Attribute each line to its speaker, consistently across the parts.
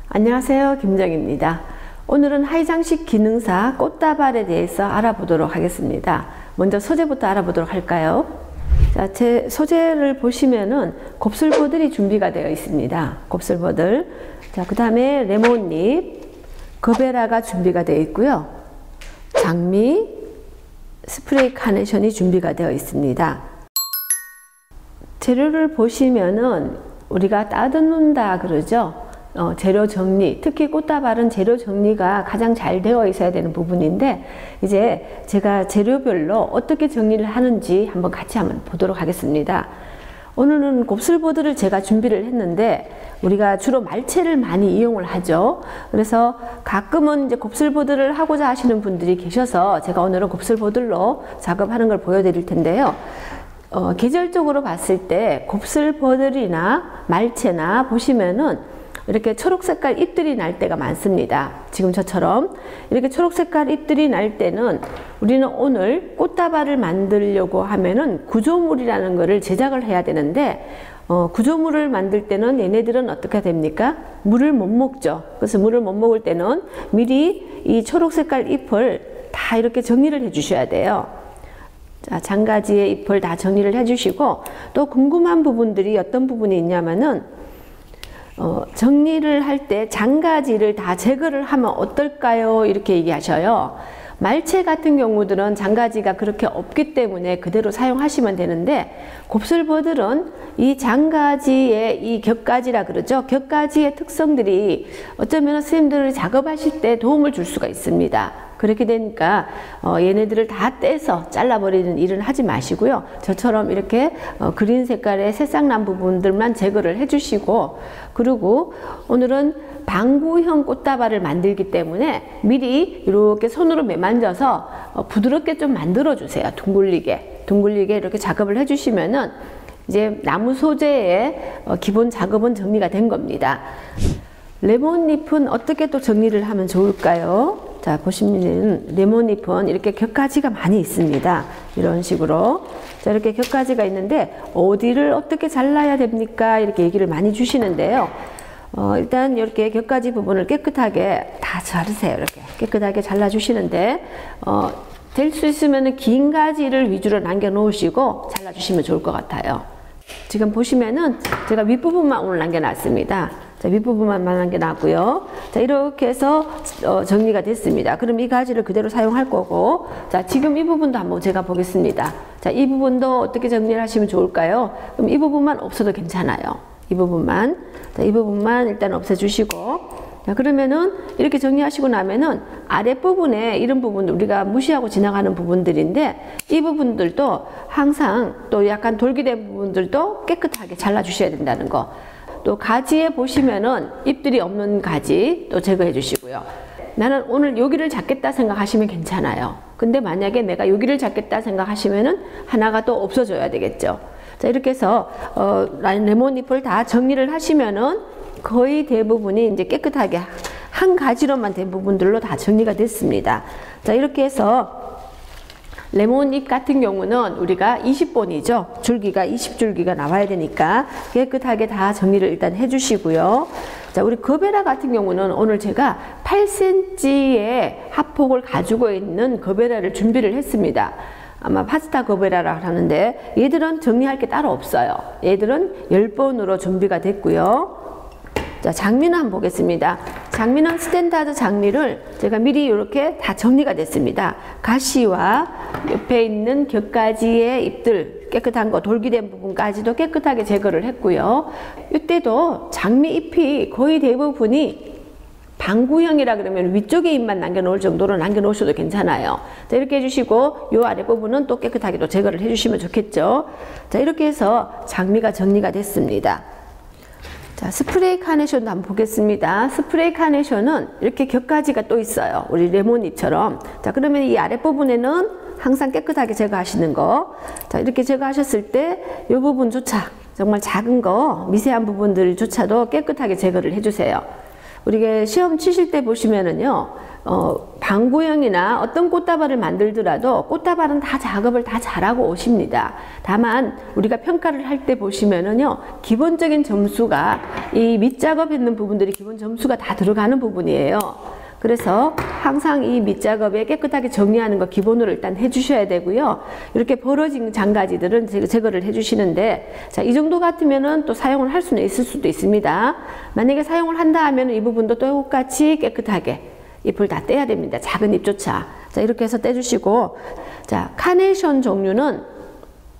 Speaker 1: 안녕하세요, 김정입니다. 오늘은 하이장식 기능사 꽃다발에 대해서 알아보도록 하겠습니다. 먼저 소재부터 알아보도록 할까요? 자, 제 소재를 보시면은 곱슬버들이 준비가 되어 있습니다. 곱슬버들. 자, 그 다음에 레몬잎, 거베라가 준비가 되어 있고요. 장미, 스프레이 카네이션이 준비가 되어 있습니다. 재료를 보시면은 우리가 따듬는다 그러죠. 재료 정리, 특히 꽃다발은 재료 정리가 가장 잘 되어 있어야 되는 부분인데, 이제 제가 재료별로 어떻게 정리를 하는지 한번 같이 한번 보도록 하겠습니다. 오늘은 곱슬버들을 제가 준비를 했는데, 우리가 주로 말채를 많이 이용을 하죠. 그래서 가끔은 이제 곱슬버들을 하고자 하시는 분들이 계셔서 제가 오늘은 곱슬버들로 작업하는 걸 보여드릴 텐데요. 계절적으로 봤을 때 곱슬버들이나 말채나 보시면은 이렇게 초록색깔 잎들이 날 때가 많습니다. 지금 저처럼 이렇게 초록색깔 잎들이 날 때는 우리는 오늘 꽃다발을 만들려고 하면은 구조물이라는 거를 제작을 해야 되는데, 구조물을 만들 때는 얘네들은 어떻게 됩니까? 물을 못 먹죠. 그래서 물을 못 먹을 때는 미리 이 초록색깔 잎을 다 이렇게 정리를 해 주셔야 돼요. 자, 장가지의 잎을 다 정리를 해 주시고, 또 궁금한 부분들이 어떤 부분이 있냐면은 정리를 할 때 장가지를 다 제거를 하면 어떨까요? 이렇게 얘기하셔요. 말채 같은 경우들은 장가지가 그렇게 없기 때문에 그대로 사용하시면 되는데, 곱슬버들은 이 장가지의 이 격가지라 그러죠. 격가지의 특성들이 어쩌면 선생님들이 작업하실 때 도움을 줄 수가 있습니다. 그렇게 되니까 얘네들을 다 떼서 잘라버리는 일은 하지 마시고요. 저처럼 이렇게 그린 색깔의 새싹난 부분들만 제거를 해주시고, 그리고 오늘은 방구형 꽃다발을 만들기 때문에 미리 이렇게 손으로 매만져서 부드럽게 좀 만들어 주세요. 둥글리게 이렇게 작업을 해주시면은 이제 나무 소재의 기본 작업은 정리가 된 겁니다. 레몬잎은 어떻게 또 정리를 하면 좋을까요? 자, 보시면 레몬잎은 이렇게 격가지가 많이 있습니다. 이런 식으로. 자, 이렇게 격가지가 있는데 어디를 어떻게 잘라야 됩니까? 이렇게 얘기를 많이 주시는데요. 일단 이렇게 격가지 부분을 깨끗하게 다 자르세요. 이렇게 깨끗하게 잘라 주시는데, 될 수 있으면 긴 가지를 위주로 남겨 놓으시고 잘라 주시면 좋을 것 같아요. 지금 보시면은 제가 윗부분만 오늘 남겨 놨습니다. 자, 윗부분만 남겨놨고요. 자, 이렇게 해서 정리가 됐습니다. 그럼 이 가지를 그대로 사용할 거고, 자, 지금 이 부분도 한번 제가 보겠습니다. 자, 이 부분도 어떻게 정리를 하시면 좋을까요? 그럼 이 부분만 없어도 괜찮아요. 이 부분만. 자, 이 부분만 일단 없애주시고, 자, 그러면은 이렇게 정리하시고 나면은 아랫부분에 이런 부분 우리가 무시하고 지나가는 부분들인데, 이 부분들도 항상 또 약간 돌기된 부분들도 깨끗하게 잘라 주셔야 된다는 거. 또 가지에 보시면은 잎들이 없는 가지 또 제거해 주시고요. 나는 오늘 여기를 잡겠다 생각하시면 괜찮아요. 근데 만약에 내가 여기를 잡겠다 생각하시면은 하나가 또 없어져야 되겠죠. 자, 이렇게 해서 레몬잎을 다 정리를 하시면은 거의 대부분이 이제 깨끗하게 한 가지로만 된 부분들로 다 정리가 됐습니다. 자, 이렇게 해서 레몬잎 같은 경우는 우리가 20본이죠. 줄기가 20줄기가 나와야 되니까 깨끗하게 다 정리를 일단 해주시고요. 자, 우리 거베라 같은 경우는 오늘 제가 8cm의 합폭을 가지고 있는 거베라를 준비를 했습니다. 아마 파스타 거베라라고 하는데, 얘들은 정리할 게 따로 없어요. 얘들은 10본으로 준비가 됐고요. 자, 장미는 한번 보겠습니다. 장미는 스탠다드 장미를 제가 미리 이렇게 다 정리가 됐습니다. 가시와 옆에 있는 격가지의 잎들 깨끗한 거, 돌기된 부분까지도 깨끗하게 제거를 했고요. 이때도 장미 잎이 거의 대부분이 방구형이라 그러면 위쪽에 잎만 남겨놓을 정도로 남겨놓으셔도 괜찮아요. 자, 이렇게 해주시고 이 아랫부분은 또 깨끗하게 또 제거를 해주시면 좋겠죠. 자, 이렇게 해서 장미가 정리가 됐습니다. 자, 스프레이 카네이션도 한번 보겠습니다. 스프레이 카네이션은 이렇게 격가지가 또 있어요. 우리 레몬잎처럼. 자, 그러면 이 아랫부분에는 항상 깨끗하게 제거하시는 거. 자, 이렇게 제거하셨을 때 이 부분조차 정말 작은 거, 미세한 부분들조차도 깨끗하게 제거를 해주세요. 우리가 시험 치실 때 보시면은요, 방구형이나 어떤 꽃다발을 만들더라도 꽃다발은 다 작업을 다 잘하고 오십니다. 다만 우리가 평가를 할 때 보시면은요, 기본적인 점수가 이 밑작업 있는 부분들이 기본 점수가 다 들어가는 부분이에요. 그래서 항상 이 밑작업에 깨끗하게 정리하는 거 기본으로 일단 해주셔야 되고요. 이렇게 벌어진 장가지들은 제거를 해주시는데, 자, 이 정도 같으면은 또 사용을 할 수는 있을 수도 있습니다. 만약에 사용을 한다 하면 이 부분도 똑같이 깨끗하게 잎을 다 떼야 됩니다. 작은 잎조차. 자, 이렇게 해서 떼주시고, 자, 카네이션 종류는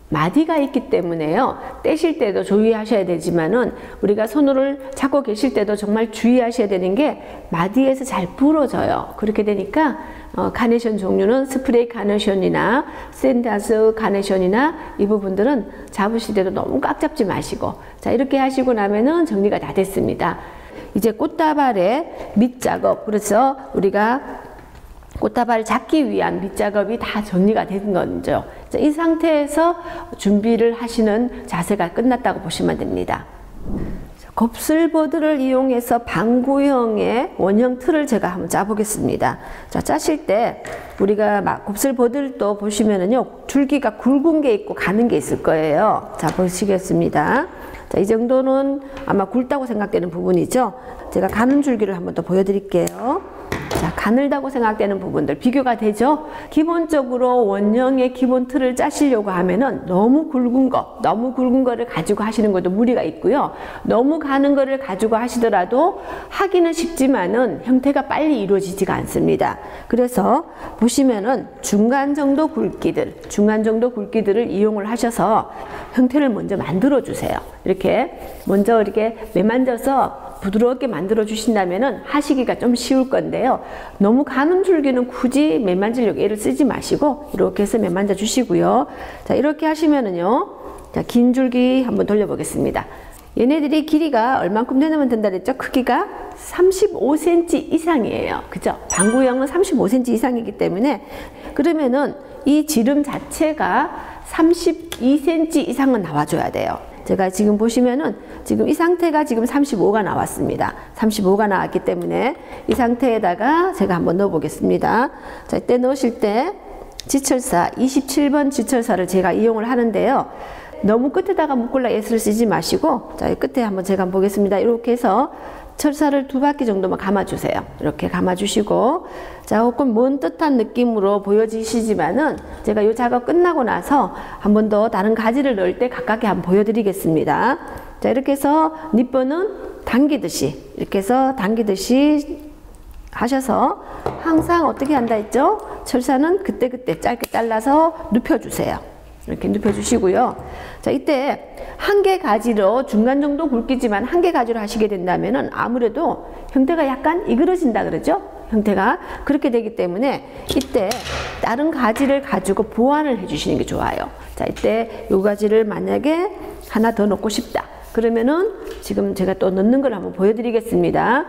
Speaker 1: 마디가 있기 때문에요, 떼실 때도 주의하셔야 되지만은 우리가 손을 잡고 계실 때도 정말 주의하셔야 되는 게 마디에서 잘 부러져요. 그렇게 되니까 카네이션 종류는 스프레이 카네이션이나 샌다스 카네이션이나 이 부분들은 잡으실 때도 너무 꽉 잡지 마시고, 자, 이렇게 하시고 나면은 정리가 다 됐습니다. 이제 꽃다발의 밑작업, 그래서 우리가 꽃다발 잡기 위한 밑작업이 다 정리가 된 거죠. 이 상태에서 준비를 하시는 자세가 끝났다고 보시면 됩니다. 곱슬보드를 이용해서 방구형의 원형 틀을 제가 한번 짜보겠습니다. 자, 짜실 때 우리가 곱슬보드도 보시면은요, 줄기가 굵은 게 있고 가는 게 있을 거예요. 자, 보시겠습니다. 자, 이 정도는 아마 굵다고 생각되는 부분이죠. 제가 가는 줄기를 한번 더 보여드릴게요. 자, 가늘다고 생각되는 부분들 비교가 되죠. 기본적으로 원형의 기본 틀을 짜시려고 하면은 너무 굵은 거를 가지고 하시는 것도 무리가 있고요. 너무 가는 거를 가지고 하시더라도 하기는 쉽지만은 형태가 빨리 이루어지지가 않습니다. 그래서 보시면은 중간 정도 굵기들을 이용을 하셔서 형태를 먼저 만들어 주세요. 이렇게 먼저 이렇게 매만져서 부드럽게 만들어 주신다면은 하시기가 좀 쉬울 건데요. 너무 가는 줄기는 굳이 매만지려고 애를 쓰지 마시고 이렇게 해서 매만져 주시고요. 자, 이렇게 하시면은요, 자, 긴 줄기 한번 돌려보겠습니다. 얘네들이 길이가 얼만큼 되면 된다 그랬죠? 크기가 35cm 이상이에요. 그죠? 방구형은 35cm 이상이기 때문에, 그러면은 이 지름 자체가 32cm 이상은 나와줘야 돼요. 제가 지금 보시면은 지금 이 상태가 지금 35가 나왔습니다. 35가 나왔기 때문에 이 상태에다가 제가 한번 넣어 보겠습니다. 자, 이때 넣으실 때 지철사 27번 지철사를 제가 이용을 하는데요. 너무 끝에다가 묶으려 애를 쓰지 마시고, 자, 이 끝에 한번 제가 한번 보겠습니다. 이렇게 해서 철사를 2바퀴 정도만 감아주세요. 이렇게 감아주시고, 자, 조금 먼 듯한 느낌으로 보여지시지만은 제가 이 작업 끝나고 나서 한 번 더 다른 가지를 넣을 때 가깝게 한번 보여드리겠습니다. 자, 이렇게 해서 니번은 당기듯이, 이렇게 해서 당기듯이 하셔서 항상 어떻게 한다 했죠? 철사는 그때그때 짧게 잘라서 눕혀주세요. 이렇게 눕혀주시고요. 자, 이때 한 개 가지로 중간 정도 굵기지만 한 개 가지로 하시게 된다면은 아무래도 형태가 약간 이그러진다 그러죠? 형태가 그렇게 되기 때문에 이때 다른 가지를 가지고 보완을 해주시는 게 좋아요. 자, 이때 요 가지를 만약에 하나 더 넣고 싶다. 그러면은 지금 제가 또 넣는 걸 한번 보여드리겠습니다.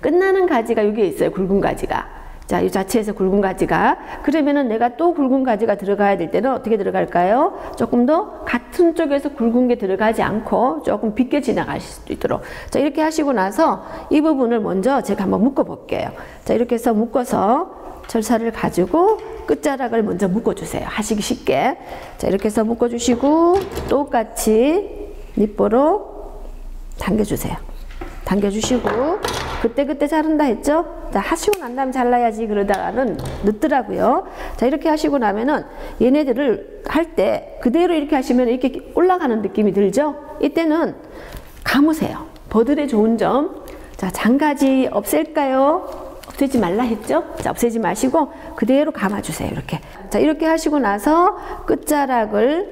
Speaker 1: 끝나는 가지가 여기에 있어요. 굵은 가지가. 자, 이 자체에서 굵은 가지가, 그러면은 내가 또 굵은 가지가 들어가야 될 때는 어떻게 들어갈까요? 조금 더 같은 쪽에서 굵은 게 들어가지 않고 조금 빗게 지나갈 수도 있도록. 자, 이렇게 하시고 나서 이 부분을 먼저 제가 한번 묶어 볼게요. 자, 이렇게 해서 묶어서 철사를 가지고 끝자락을 먼저 묶어 주세요. 하시기 쉽게. 자, 이렇게 해서 묶어 주시고 똑같이 립보로 당겨 주세요. 당겨주시고, 그때 자른다 했죠? 자, 하시고 난 다음에 잘라야지 그러다가는 늦더라고요. 자, 이렇게 하시고 나면은 얘네들을 할 때 그대로 이렇게 하시면 이렇게 올라가는 느낌이 들죠? 이때는 감으세요. 버들의 좋은 점. 자, 장가지 없앨까요? 없애지 말라 했죠? 자, 없애지 마시고 그대로 감아주세요. 이렇게. 자, 이렇게 하시고 나서 끝자락을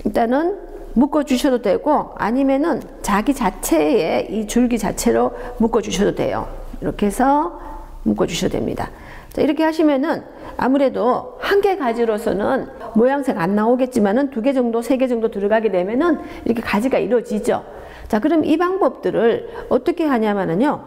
Speaker 1: 일단은 묶어 주셔도 되고, 아니면은 자기 자체의 이 줄기 자체로 묶어 주셔도 돼요. 이렇게 해서 묶어 주셔도 됩니다. 자, 이렇게 하시면은 아무래도 한 개 가지로서는 모양새가 안 나오겠지만은 2개 정도, 3개 정도 들어가게 되면은 이렇게 가지가 이루어지죠. 자, 그럼 이 방법들을 어떻게 하냐면은요,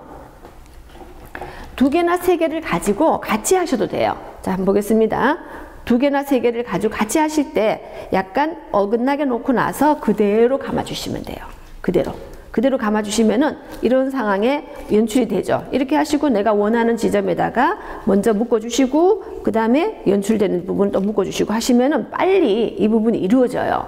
Speaker 1: 2개나 3개를 가지고 같이 하셔도 돼요. 자, 한번 보겠습니다. 2개나 3개를 가지고 같이 하실 때 약간 어긋나게 놓고 나서 그대로 감아주시면 돼요. 그대로 감아주시면은 이런 상황에 연출이 되죠. 이렇게 하시고 내가 원하는 지점에다가 먼저 묶어주시고 그 다음에 연출되는 부분 또 묶어주시고 하시면은 빨리 이 부분이 이루어져요.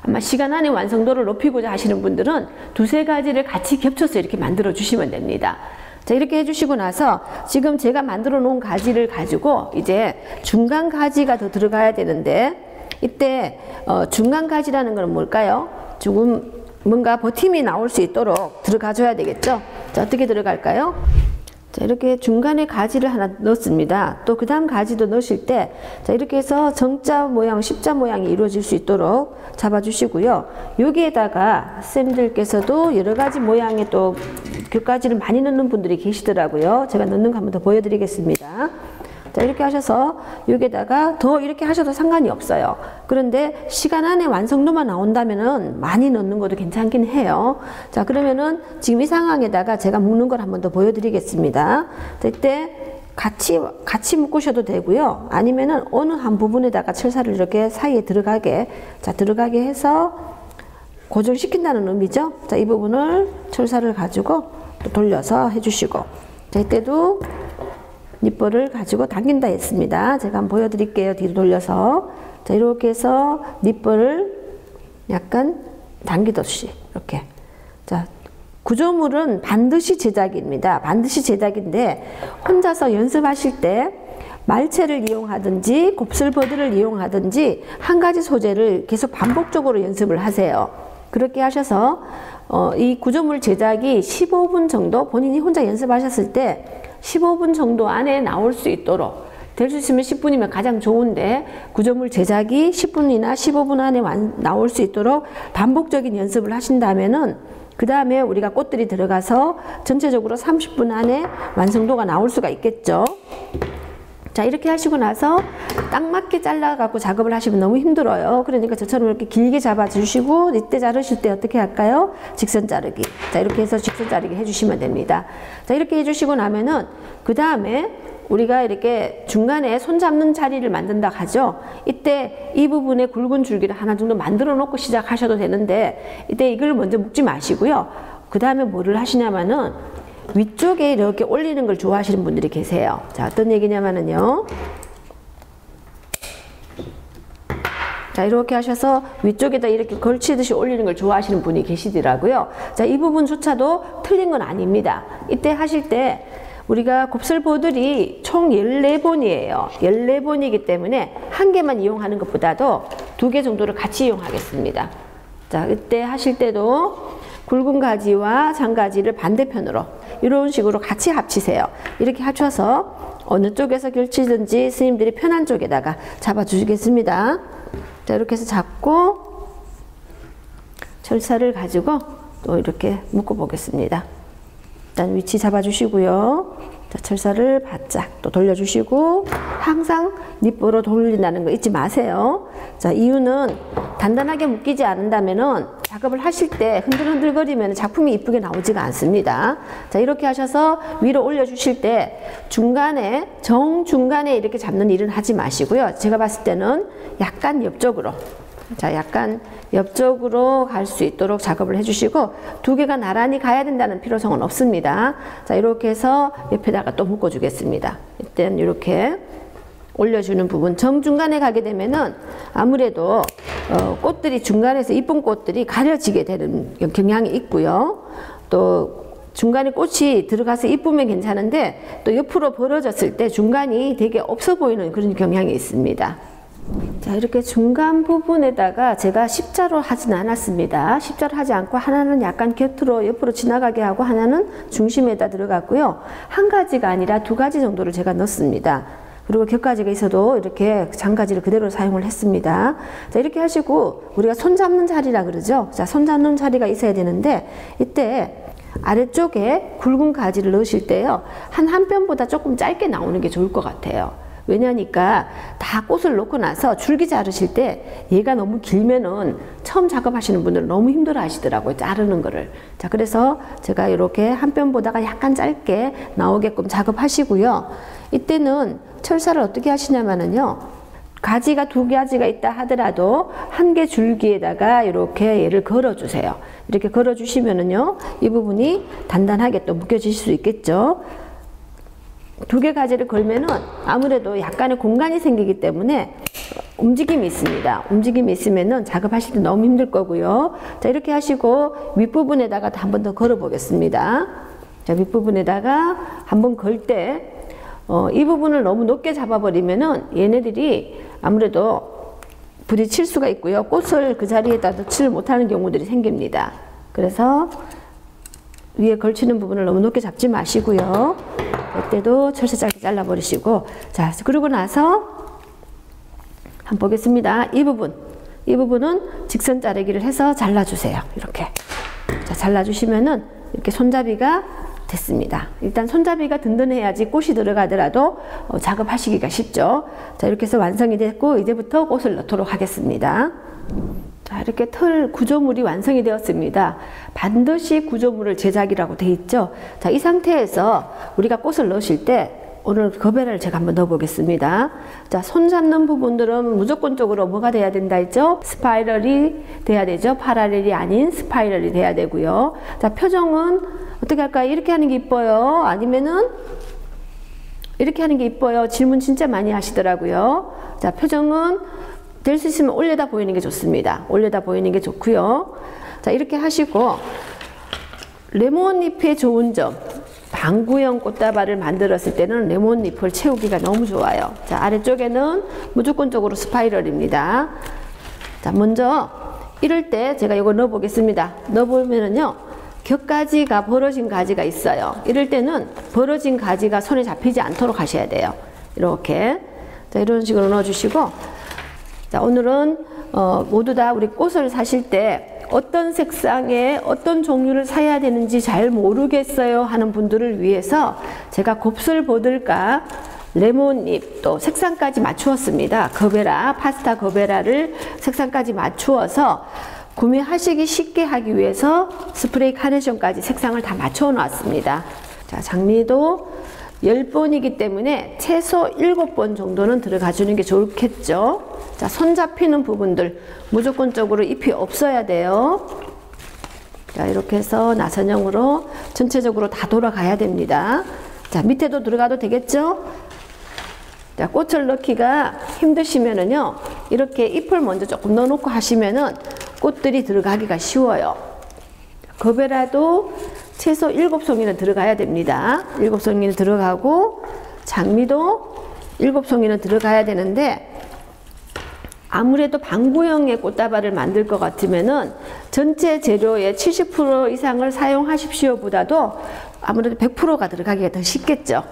Speaker 1: 아마 시간 안에 완성도를 높이고자 하시는 분들은 두세 가지를 같이 겹쳐서 이렇게 만들어 주시면 됩니다. 자, 이렇게 해주시고 나서 지금 제가 만들어 놓은 가지를 가지고 이제 중간 가지가 더 들어가야 되는데, 이때 중간 가지라는 건 뭘까요? 조금 뭔가 버팀이 나올 수 있도록 들어가 줘야 되겠죠. 자, 어떻게 들어갈까요? 자, 이렇게 중간에 가지를 하나 넣습니다. 또 그 다음 가지도 넣으실 때, 자, 이렇게 해서 정자 모양, 십자 모양이 이루어질 수 있도록 잡아주시고요. 여기에다가 쌤들께서도 여러 가지 모양의 또 겹가지를 많이 넣는 분들이 계시더라고요. 제가 넣는 거 한번 더 보여드리겠습니다. 자, 이렇게 하셔서 여기에다가 더 이렇게 하셔도 상관이 없어요. 그런데 시간 안에 완성도만 나온다면은 많이 넣는 것도 괜찮긴 해요. 자, 그러면은 지금 이 상황에다가 제가 묶는 걸 한번 더 보여드리겠습니다. 자, 이때 같이 묶으셔도 되고요. 아니면은 어느 한 부분에다가 철사를 이렇게 사이에 들어가게, 자, 들어가게 해서 고정시킨다는 의미죠. 자, 이 부분을 철사를 가지고 또 돌려서 해주시고, 자, 이때도 니퍼를 가지고 당긴다 했습니다. 제가 한번 보여드릴게요. 뒤로 돌려서. 자, 이렇게 해서 니퍼를 약간 당기듯이 이렇게. 자, 구조물은 반드시 제작입니다. 반드시 제작인데 혼자서 연습하실 때 말채를 이용하든지 곱슬버드를 이용하든지 한 가지 소재를 계속 반복적으로 연습을 하세요. 그렇게 하셔서 이 구조물 제작이 15분 정도 본인이 혼자 연습하셨을 때 15분 정도 안에 나올 수 있도록, 될 수 있으면 10분이면 가장 좋은데 구조물 제작이 10분이나 15분 안에 나올 수 있도록 반복적인 연습을 하신다면은 그 다음에 우리가 꽃들이 들어가서 전체적으로 30분 안에 완성도가 나올 수가 있겠죠. 자, 이렇게 하시고 나서 딱 맞게 잘라 갖고 작업을 하시면 너무 힘들어요. 그러니까 저처럼 이렇게 길게 잡아 주시고, 이때 자르실 때 어떻게 할까요? 직선 자르기. 자, 이렇게 해서 직선 자르기 해주시면 됩니다. 자, 이렇게 해주시고 나면은 그 다음에 우리가 이렇게 중간에 손 잡는 자리를 만든다 하죠. 이때 이 부분에 굵은 줄기를 하나 정도 만들어 놓고 시작하셔도 되는데, 이때 이걸 먼저 묶지 마시고요. 그 다음에 뭐를 하시냐면은 위쪽에 이렇게 올리는 걸 좋아하시는 분들이 계세요. 자, 어떤 얘기냐면요. 자, 이렇게 하셔서 위쪽에다 이렇게 걸치듯이 올리는 걸 좋아하시는 분이 계시더라고요. 자, 이 부분조차도 틀린 건 아닙니다. 이때 하실 때 우리가 곱슬보들이 총 14번이에요. 14번이기 때문에 한 개만 이용하는 것보다도 2개 정도를 같이 이용하겠습니다. 자, 이때 하실 때도 굵은 가지와 장가지를 반대편으로 이런 식으로 같이 합치세요. 이렇게 합쳐서 어느 쪽에서 걸치든지 스님들이 편한 쪽에다가 잡아 주시겠습니다. 자, 이렇게 해서 잡고 철사를 가지고 또 이렇게 묶어 보겠습니다. 일단 위치 잡아 주시고요. 자, 철사를 바짝 또 돌려주시고, 항상 니뽀로 돌린다는 거 잊지 마세요. 자, 이유는 단단하게 묶이지 않는다면은 작업을 하실 때 흔들흔들거리면 작품이 이쁘게 나오지가 않습니다. 자, 이렇게 하셔서 위로 올려주실 때 중간에, 정중간에 이렇게 잡는 일은 하지 마시고요. 제가 봤을 때는 약간 옆쪽으로, 자, 약간 옆쪽으로 갈 수 있도록 작업을 해주시고, 2개가 나란히 가야 된다는 필요성은 없습니다. 자, 이렇게 해서 옆에다가 또 묶어주겠습니다. 이때는 이렇게 올려주는 부분, 정중간에 가게 되면은 아무래도 꽃들이 중간에서 이쁜 꽃들이 가려지게 되는 경향이 있고요. 또 중간에 꽃이 들어가서 이쁘면 괜찮은데 또 옆으로 벌어졌을 때 중간이 되게 없어 보이는 그런 경향이 있습니다. 자, 이렇게 중간 부분에다가 제가 십자로 하진 않았습니다. 십자로 하지 않고 하나는 약간 곁으로 옆으로 지나가게 하고 하나는 중심에다 들어갔고요. 한 가지가 아니라 2가지 정도를 제가 넣습니다. 그리고 겹가지가 있어도 이렇게 장가지를 그대로 사용을 했습니다. 자, 이렇게 하시고 우리가 손 잡는 자리라 그러죠. 자, 손 잡는 자리가 있어야 되는데 이때 아래쪽에 굵은 가지를 넣으실 때요, 한 뼘보다 조금 짧게 나오는 게 좋을 것 같아요. 왜냐니까 다 꽃을 놓고 나서 줄기 자르실 때 얘가 너무 길면은 처음 작업하시는 분들은 너무 힘들어 하시더라고요, 자르는 거를. 자, 그래서 제가 이렇게 한 뼘보다가 약간 짧게 나오게끔 작업하시고요. 이때는 철사를 어떻게 하시냐면요, 가지가 두 가지가 있다 하더라도 한 개 줄기에다가 이렇게 얘를 걸어주세요. 이렇게 걸어주시면은요, 이 부분이 단단하게 또 묶여질 수 있겠죠. 두 개 가지를 걸면은 아무래도 약간의 공간이 생기기 때문에 움직임이 있습니다. 움직임이 있으면은 작업하실 때 너무 힘들 거고요. 자, 이렇게 하시고 윗부분에다가 한 번 더 걸어 보겠습니다. 자, 윗부분에다가 한번 걸 때, 이 부분을 너무 높게 잡아버리면은 얘네들이 아무래도 부딪힐 수가 있고요. 꽃을 그 자리에다 넣지를 못하는 경우들이 생깁니다. 그래서 위에 걸치는 부분을 너무 높게 잡지 마시고요. 이때도 철새 짧게 잘라버리시고, 자, 그러고 나서 한번 보겠습니다. 이 부분은 직선 자르기를 해서 잘라주세요. 이렇게. 자, 잘라주시면은 이렇게 손잡이가 됐습니다. 일단 손잡이가 든든해야지 꽃이 들어가더라도 작업하시기가 쉽죠. 자, 이렇게 해서 완성이 됐고, 이제부터 꽃을 넣도록 하겠습니다. 자, 이렇게 털 구조물이 완성이 되었습니다. 반드시 구조물을 제작이라고 되어 있죠. 자, 이 상태에서 우리가 꽃을 넣으실 때 오늘 거베라를 제가 한번 넣어 보겠습니다. 자, 손 잡는 부분들은 무조건적으로 뭐가 돼야 된다 했죠? 스파이럴이 돼야 되죠. 파라렐이 아닌 스파이럴이 돼야 되고요. 자, 표정은 어떻게 할까요? 이렇게 하는 게 이뻐요? 아니면은 이렇게 하는 게 이뻐요? 질문 진짜 많이 하시더라고요. 자, 표정은 될 수 있으면 올려다 보이는 게 좋습니다. 올려다 보이는 게 좋고요. 자, 이렇게 하시고 레몬잎의 좋은 점, 방구형 꽃다발을 만들었을 때는 레몬잎을 채우기가 너무 좋아요. 자, 아래쪽에는 무조건적으로 스파이럴입니다. 자, 먼저 이럴 때 제가 이거 넣어 보겠습니다. 넣어 보면은요, 겹가지가 벌어진 가지가 있어요. 이럴 때는 벌어진 가지가 손에 잡히지 않도록 하셔야 돼요. 이렇게. 자, 이런 식으로 넣어 주시고, 자, 오늘은 모두 다 우리 꽃을 사실 때 어떤 색상의 어떤 종류를 사야 되는지 잘 모르겠어요 하는 분들을 위해서 제가 곱슬보들과 레몬잎 또 색상까지 맞추었습니다. 거베라, 파스타 거베라를 색상까지 맞추어서 구매하시기 쉽게 하기 위해서 스프레이 카네이션까지 색상을 다 맞춰 놨습니다. 자, 장미도 10번이기 때문에 최소 7번 정도는 들어가 주는 게 좋겠죠. 자, 손 잡히는 부분들 무조건적으로 잎이 없어야 돼요. 자, 이렇게 해서 나선형으로 전체적으로 다 돌아가야 됩니다. 자, 밑에도 들어가도 되겠죠? 자, 꽃을 넣기가 힘드시면은요, 이렇게 잎을 먼저 조금 넣어놓고 하시면은 꽃들이 들어가기가 쉬워요. 거베라도 최소 7송이는 들어가야 됩니다. 7송이는 들어가고, 장미도 7송이는 들어가야 되는데, 아무래도 방구형의 꽃다발을 만들 것 같으면은 전체 재료의 70% 이상을 사용하십시오 보다도 아무래도 100%가 들어가기가 더 쉽겠죠.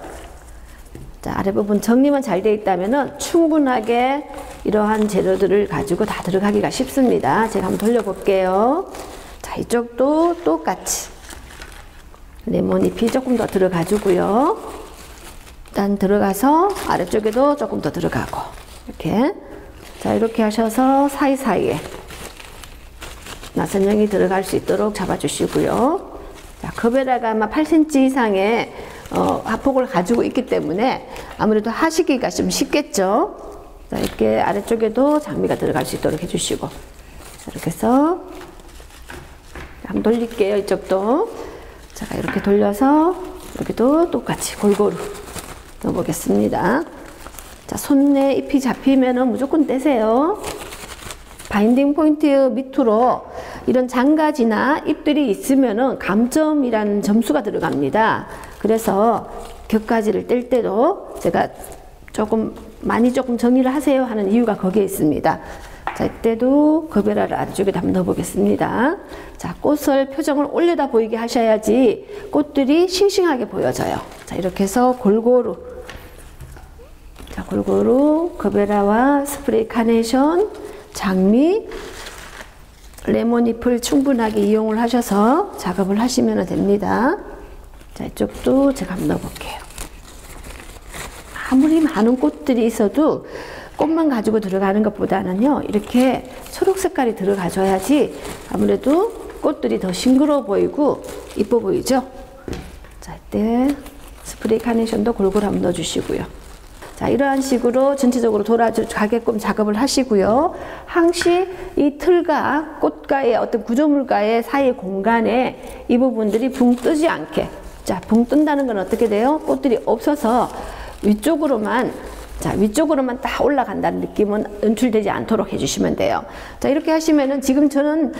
Speaker 1: 자, 아래 부분 정리만 잘 되어 있다면은 충분하게 이러한 재료들을 가지고 다 들어가기가 쉽습니다. 제가 한번 돌려볼게요. 자, 이쪽도 똑같이 레몬잎이 조금 더 들어가 주고요. 일단 들어가서 아래쪽에도 조금 더 들어가고, 이렇게. 자, 이렇게 하셔서 사이사이에 나선형이 들어갈 수 있도록 잡아주시고요. 자, 거베라가 아마 8cm 이상의 화폭을 가지고 있기 때문에 아무래도 하시기가 좀 쉽겠죠. 자, 이렇게 아래쪽에도 장미가 들어갈 수 있도록 해주시고, 자, 이렇게 해서 한번 돌릴게요. 이쪽도. 자, 이렇게 돌려서 여기도 똑같이 골고루 넣어보겠습니다. 자, 손에 잎이 잡히면은 무조건 떼세요. 바인딩 포인트 밑으로 이런 장가지나 잎들이 있으면은 감점이라는 점수가 들어갑니다. 그래서 겹가지를 뗄 때도 제가 많이 조금 정리를 하세요 하는 이유가 거기에 있습니다. 자, 이때도 거베라를 아래쪽에 한번 넣어보겠습니다. 자, 꽃을 표정을 올려다 보이게 하셔야지 꽃들이 싱싱하게 보여져요. 자, 이렇게 해서 골고루, 자, 골고루 거베라와 스프레이 카네이션, 장미, 레몬잎을 충분하게 이용을 하셔서 작업을 하시면 됩니다. 자, 이쪽도 제가 한번 넣어볼게요. 아무리 많은 꽃들이 있어도 꽃만 가지고 들어가는 것보다는요, 이렇게 초록 색깔이 들어가줘야지 아무래도 꽃들이 더 싱그러워 보이고 이뻐 보이죠? 자, 이때 스프레이 카네이션도 골고루 한번 넣어주시고요. 자, 이러한 식으로 전체적으로 돌아가게끔 작업을 하시고요. 항시 이 틀과 꽃가의 어떤 구조물과의 사이 공간에 이 부분들이 붕 뜨지 않게, 자, 붕 뜬다는 건 어떻게 돼요? 꽃들이 없어서 위쪽으로만, 자, 위쪽으로만 딱 올라간다는 느낌은 연출되지 않도록 해주시면 돼요. 자, 이렇게 하시면은 지금 저는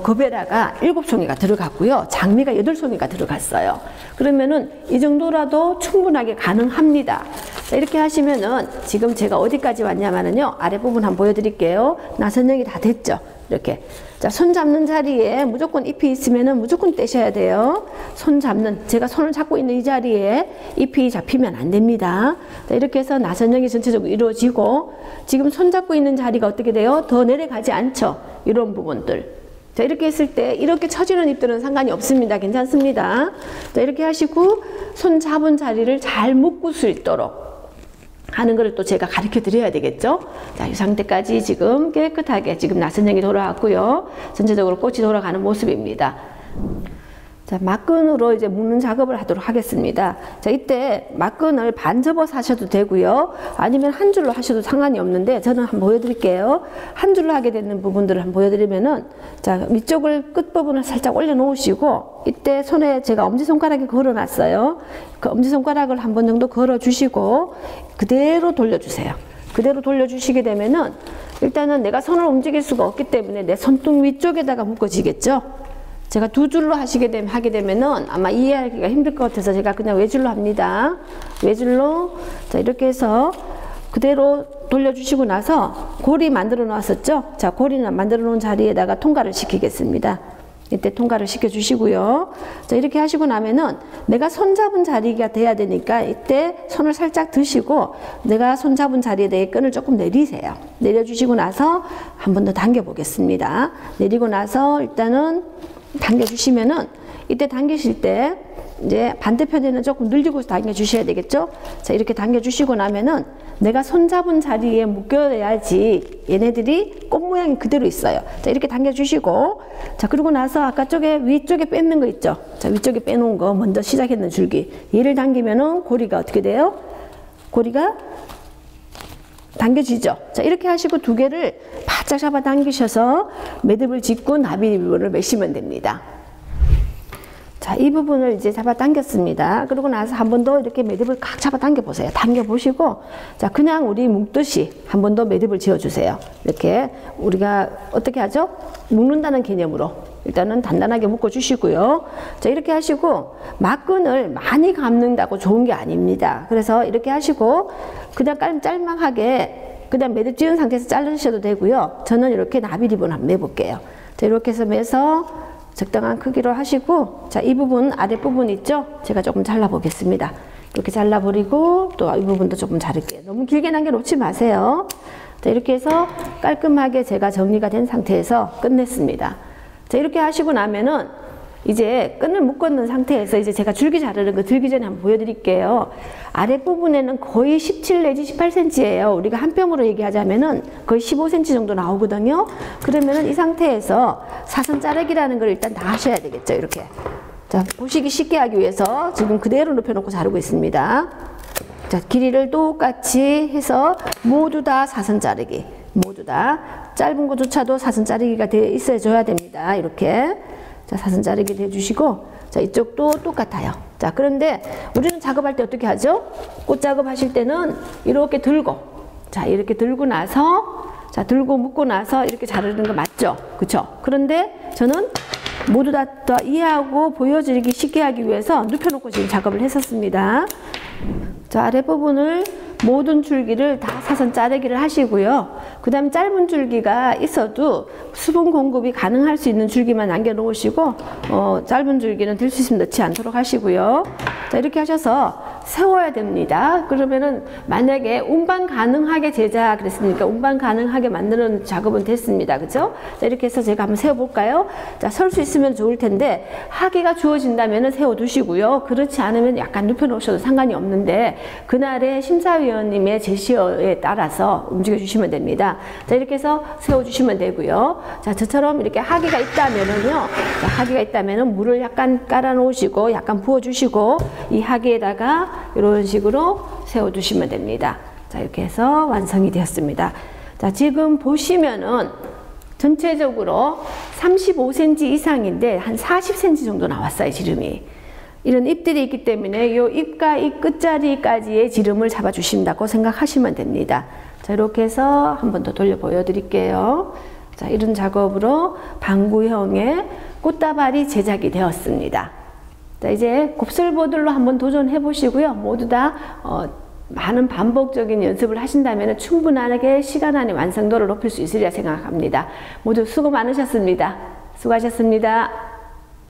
Speaker 1: 겁에다가 7송이가 들어갔고요. 장미가 8송이가 들어갔어요. 그러면은 이 정도라도 충분하게 가능합니다. 자, 이렇게 하시면은 지금 제가 어디까지 왔냐면은요. 아랫부분 한번 보여드릴게요. 나선형이 다 됐죠. 이렇게. 자, 손 잡는 자리에 무조건 잎이 있으면은 무조건 떼셔야 돼요. 손 잡는, 제가 손을 잡고 있는 이 자리에 잎이 잡히면 안 됩니다. 자, 이렇게 해서 나선형이 전체적으로 이루어지고, 지금 손 잡고 있는 자리가 어떻게 돼요? 더 내려가지 않죠. 이런 부분들. 자, 이렇게 했을 때 이렇게 처지는 잎들은 상관이 없습니다. 괜찮습니다. 자, 이렇게 하시고 손 잡은 자리를 잘 묶을 수 있도록 하는 것을 또 제가 가르쳐 드려야 되겠죠. 자, 이 상태까지 지금 깨끗하게 지금 나선형이 돌아왔고요. 전체적으로 꽃이 돌아가는 모습입니다. 자, 막끈으로 이제 묶는 작업을 하도록 하겠습니다. 자, 이때 막끈을 반 접어서 하셔도 되고요. 아니면 한 줄로 하셔도 상관이 없는데, 저는 한번 보여드릴게요. 한 줄로 하게 되는 부분들을 한번 보여드리면은, 자, 위쪽을 끝부분을 살짝 올려놓으시고, 이때 손에 제가 엄지손가락에 걸어놨어요. 그 엄지손가락을 한 번 정도 걸어주시고, 그대로 돌려주세요. 그대로 돌려주시게 되면은, 일단은 내가 손을 움직일 수가 없기 때문에 내 손등 위쪽에다가 묶어지겠죠. 제가 두 줄로 하게 되면은 아마 이해하기가 힘들 것 같아서 제가 그냥 외줄로 합니다. 외줄로, 자, 이렇게 해서 그대로 돌려주시고 나서 고리 만들어 놨었죠? 자, 고리는 만들어 놓은 자리에다가 통과를 시키겠습니다. 이때 통과를 시켜주시고요. 자, 이렇게 하시고 나면은 내가 손 잡은 자리가 돼야 되니까 이때 손을 살짝 드시고 내가 손 잡은 자리에 대해 끈을 조금 내리세요. 내려주시고 나서 한 번 더 당겨 보겠습니다. 내리고 나서 일단은 당겨주시면은, 이때 당기실 때 이제 반대편에는 조금 늘리고 당겨주셔야 되겠죠? 자, 이렇게 당겨주시고 나면은 내가 손 잡은 자리에 묶여야지 얘네들이 꽃 모양이 그대로 있어요. 자, 이렇게 당겨주시고, 자, 그러고 나서 아까 쪽에 위쪽에 뺏는 거 있죠? 자, 위쪽에 빼놓은 거 먼저 시작했는 줄기. 얘를 당기면은 고리가 어떻게 돼요? 고리가 당겨지죠. 자, 이렇게 하시고 두 개를 바짝 잡아 당기셔서 매듭을 짓고 나비 부분을 매시면 됩니다. 자, 이 부분을 이제 잡아 당겼습니다. 그러고 나서 한 번 더 이렇게 매듭을 각 잡아 당겨 보세요. 당겨 보시고, 자, 그냥 우리 묶듯이 한 번 더 매듭을 지어 주세요. 이렇게 우리가 어떻게 하죠? 묶는다는 개념으로 일단은 단단하게 묶어 주시고요. 자, 이렇게 하시고 막끈을 많이 감는다고 좋은 게 아닙니다. 그래서 이렇게 하시고 그냥 짤막하게 그냥 매듭 지은 상태에서 자르셔도 되고요. 저는 이렇게 나비 리본 한번 매볼게요. 자, 이렇게 해서 매서 적당한 크기로 하시고, 자, 이 부분 아랫부분 있죠? 제가 조금 잘라 보겠습니다. 이렇게 잘라버리고 또 이 부분도 조금 자를게요. 너무 길게 남겨놓지 마세요. 자, 이렇게 해서 깔끔하게 제가 정리가 된 상태에서 끝냈습니다. 자, 이렇게 하시고 나면은 이제 끈을 묶었는 상태에서 이제 제가 줄기 자르는 거 들기 전에 한번 보여드릴게요. 아랫부분에는 거의 17 내지 18cm예요. 우리가 한 뼘으로 얘기하자면은 거의 15cm 정도 나오거든요. 그러면은 이 상태에서 사선 자르기라는 걸 일단 다 하셔야 되겠죠. 이렇게. 자, 보시기 쉽게 하기 위해서 지금 그대로 눕혀놓고 자르고 있습니다. 자, 길이를 똑같이 해서 모두 다 사선 자르기. 모두 다 짧은 것조차도 사선 자르기가 돼 있어줘야 됩니다. 이렇게. 자, 사선 자르기 해주시고, 자, 이쪽도 똑같아요. 자, 그런데 우리는 작업할 때 어떻게 하죠? 꽃 작업하실 때는 이렇게 들고, 자, 이렇게 들고 나서, 자, 들고 묶고 나서 이렇게 자르는 거 맞죠? 그쵸? 그런데 저는 모두 다 이해하고 보여드리기 쉽게 하기 위해서 눕혀놓고 지금 작업을 했었습니다. 자, 아랫부분을 모든 줄기를 다 사선 자르기를 하시고요. 그 다음 짧은 줄기가 있어도 수분 공급이 가능할 수 있는 줄기만 남겨 놓으시고, 짧은 줄기는 들 수 있으면 넣지 않도록 하시고요. 자, 이렇게 하셔서 세워야 됩니다. 그러면은 만약에 운반 가능하게 제자 그랬으니까 운반 가능하게 만드는 작업은 됐습니다. 그죠? 자, 이렇게 해서 제가 한번 세워볼까요? 자, 설 수 있으면 좋을 텐데 하기가 주어진다면 세워두시고요. 그렇지 않으면 약간 눕혀 놓으셔도 상관이 없는데 그날의 심사위원님의 제시어에 따라서 움직여 주시면 됩니다. 자, 이렇게 해서 세워주시면 되고요. 자, 저처럼 이렇게 하기가 있다면은요. 자, 하기가 있다면은 물을 약간 깔아 놓으시고 약간 부어 주시고 이 하기에다가 이런 식으로 세워 두시면 됩니다. 자, 이렇게 해서 완성이 되었습니다. 자, 지금 보시면은 전체적으로 35cm 이상인데 한 40cm 정도 나왔어요, 지름이. 이런 잎들이 있기 때문에 이 잎과 이 끝자리까지의 지름을 잡아 주신다고 생각하시면 됩니다. 자, 이렇게 해서 한 번 더 돌려 보여드릴게요. 자, 이런 작업으로 방구형의 꽃다발이 제작이 되었습니다. 자, 이제 곱슬보들로 한번 도전해 보시고요. 모두 다 많은 반복적인 연습을 하신다면 충분하게 시간 안에 완성도를 높일 수 있으리라 생각합니다. 모두 수고 많으셨습니다. 수고하셨습니다.